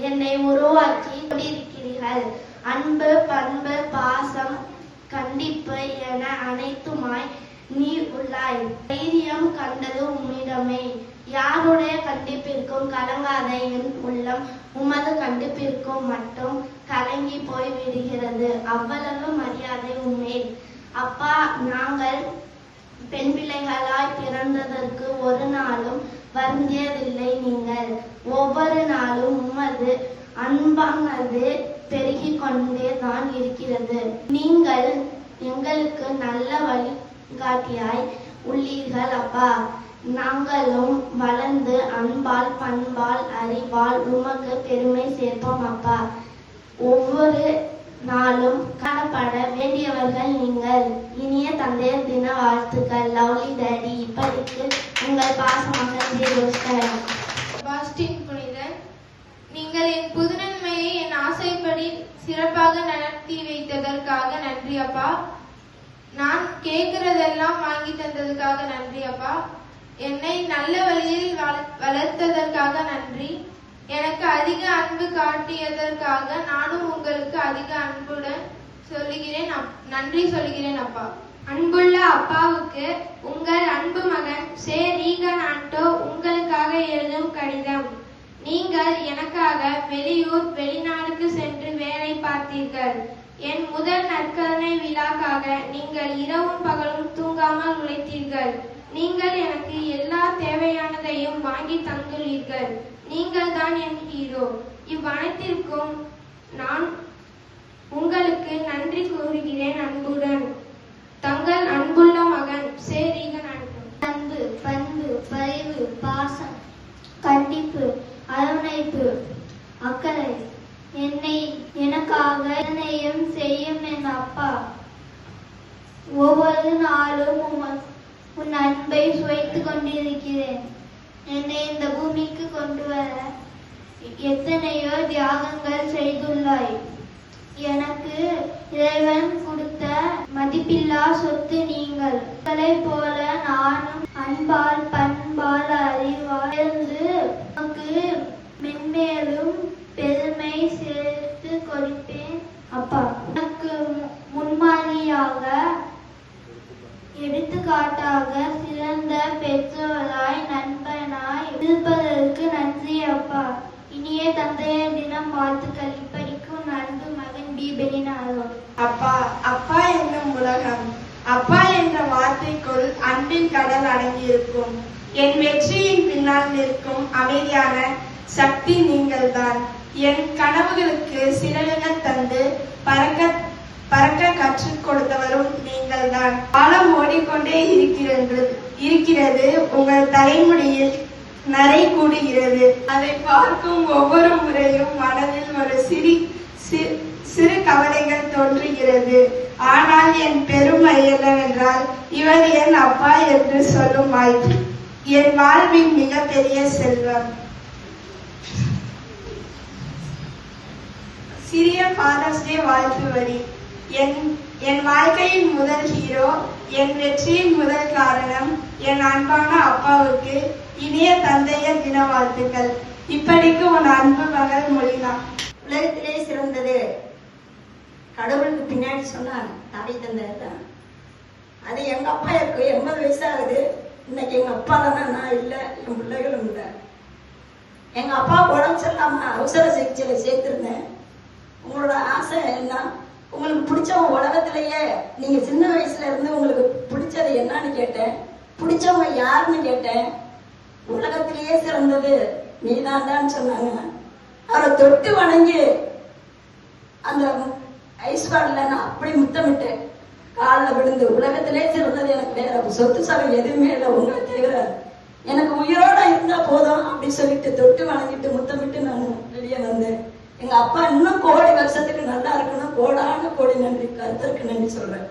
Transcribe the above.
என்னை உருவாக்கி கொண்டிருக்கிறீர்கள். அன்பு, பண்பு, பாசம், கண்டிப்பு என அனைத்துமாய் நீ உள்ளாய். தைரியம் கண்டது உம்மிடமே. யாருடைய கண்டிப்பிற்கும் கலங்காத என் உள்ளம் உமது கண்டிப்பிற்கும் மட்டும் கலங்கி போய் விடுகிறது. அவ்வளவு மரியாதை உம்மேல். அப்பா, நாங்கள் பெண் பிள்ளைகளாய் பிறந்ததற்கு ஒரு நாளும் வருந்தியதில்லை. நீங்கள் ஒவ்வொரு நாளும் உமது அன்பானது பெருகிக் கொண்டே தான் இருக்கிறது. நீங்கள் எங்களுக்கு நல்ல வழிகாட்டியாய் உள்ளீர்கள். அப்பா, நாங்களும் வளர்ந்து அன்பால், பண்பால், அறிவால் உமக்கு பெருமை சேர்ப்போம். அப்பா, ஒவ்வொரு நாளும் காணப்பட வேண்டியவர்கள் நீங்கள். இனிய தந்தையர் தின வாழ்த்துக்கள். Lovely daddy. இப்படிக்கு உங்கள் பாசமாக செபாஸ்டின் புனிதன். நீங்கள் என் புதுநன்மையை என் ஆசைப்படி சிறப்பாக நடத்தி வைத்ததற்காக நன்றி அப்பா. நான் கேட்கிறதெல்லாம் வாங்கி தந்ததுக்காக நன்றி அப்பா. என்னை நல்ல வழியில் வளர்த்ததற்காக நன்றி. எனக்கு அதிக அன்பு காட்டியதற்காக நானும் உங்களுக்கு அதிக அன்புடன் நன்றி சொல்கிறேன் அப்பா. அன்புள்ள அப்பாவுக்கு உங்கள் அன்பு மகன் சே ரீகன் ஆண்டோ உங்களுக்காக எழுதும் கடிதம். நீங்கள் எனக்காக வெளியூர் வெளிநாடுக்கு சென்று வேலை பார்த்தீர்கள். என் முதல் நற்கருணை விழாக்காக நீங்கள் இரவும் பகலும் தூங்காமல் உழைத்தீர்கள். நீங்கள் எனக்கு எல்லா தேவையானதையும் வாங்கி தந்துள்ளீர்கள். நீங்கள் தான் என் ஹீரோ. இவ்வனைத்திற்கும் நான் உங்களுக்கு நன்றி கூறுகிறேன். அன்புடன் தங்கள் அன்புள்ள மகன் சே ரீகன் ஆண்டோ. அன்பு, பண்பு, பரிவு, பாசம், கண்டிப்பு, அரவணைப்பு, அக்கறை, எனக்காக என்னையும் செய்யும் என் அப்பா. ஒவ்வொரு நாளும் உன் அன்பை சுவைத்துக் கொண்டிருக்கிறேன். என்னை இந்த பூமிக்கு கொண்டு வர எத்தனையோ தியாகங்கள் செய்துள்ளாய். எனக்கு இறைவன் கொடுத்த மதிப்பில்லா சொத்து நீங்கள். உங்களை போல நானும் அன்பால், பண்பால், அறிவால் இருந்து உனக்கு மென்மேலும் பெருமை சேர்த்து கொடுப்பேன். அப்பா, உனக்கு முன்மாதிரியாக, எடுத்துக்காட்டாக சிறந்த பெற்றோராய், நண்பனாய் இருப்பதற்கு நன்றி அப்பா. இனிய தந்தையர் தினம் வாழ்த்துக்கள். இப்படிக்கும் அன்பு மகன் பி பெலினாரோ. அப்பா, அப்பா என்னும் உலகம். அப்பா என்ற வார்த்தைக்குள் அன்பின் கடல் அடங்கியிருக்கும். என் வெற்றியின் பின்னால் நிற்கும் அமைதியான சக்தி நீங்கள்தான். என் கனவுகளுக்கு சிறகுகள் தந்து பறக்க கற்றுக் கொடுத்தவரும் நீங்கள்தான். காலம் ஓடிக்கொண்டே இருக்கிறது. உங்கள் தலைமுடியில் நரை கூடுகிறது. அதை பார்க்கும் ஒவ்வொரு முறையும் மனதில் ஒரு சிறு கவலைகள் தோன்றுகிறது. ஆனால் என் பெருமை என்னவென்றால் இவர் என் அப்பா என்று சொல்லும் வாய்ப்பு என் வாழ்வின் மிகப்பெரிய செல்வம். சிறிய ஃபாதர்ஸ் டே வாழ்த்து வரி. என் வாழ்க்கையின் முதல் ஹீரோ, என் வெற்றியின் முதல் காரணம் என் அன்பான அப்பாவுக்கு இனிய தந்தையர் தின வாழ்த்துக்கள். இப்படிக்கு உன் அன்பு மகள் மொழினா. உலகத்திலே சிறந்தது கடவுளுக்கு பின்னாடி சொன்னாங்க தாய் தந்தையர் தான். அது எங்க அப்பா இருக்கு 80 வயசாகுது. இன்னைக்கு எங்க அப்பா தானே, நான் இல்லை, என் பிள்ளைகளும் இல்லை. எங்க அப்பா உடம்பு சரியில்லாம அவசர சிகிச்சையில சேர்த்திருந்தேன். உங்களோட ஆசை என்ன? உங்களுக்கு பிடிச்சவங்க உலகத்திலேயே நீங்க சின்ன வயசுல இருந்து உங்களுக்கு பிடிச்சது என்னன்னு கேட்டேன். பிடிச்சவங்க யாருன்னு கேட்டேன். உலகத்திலேயே சிறந்தது நீதான் தான் சொன்னாங்க. அவரை தொட்டு வணங்கி அந்த ஐஸ்வாடில் நான் அப்படி முத்தமிட்டேன். காலில் விழுந்து உலகத்திலே சிறந்தது எனக்கு வேற சொத்து சபை எதுவுமே இல்லை, உங்களை தவிர எனக்கு உயிரோட இருந்தா போதும் அப்படின்னு சொல்லிட்டு தொட்டு வணங்கிட்டு முத்தமிட்டு நான் வெளியே வந்தேன். எங்க அப்பா இன்னும் கோடி வருஷத்துக்கு நல்லா இருக்கணும். கோடான கோடி நன்றி, கருத்தருக்கு நன்றி சொல்றேன்.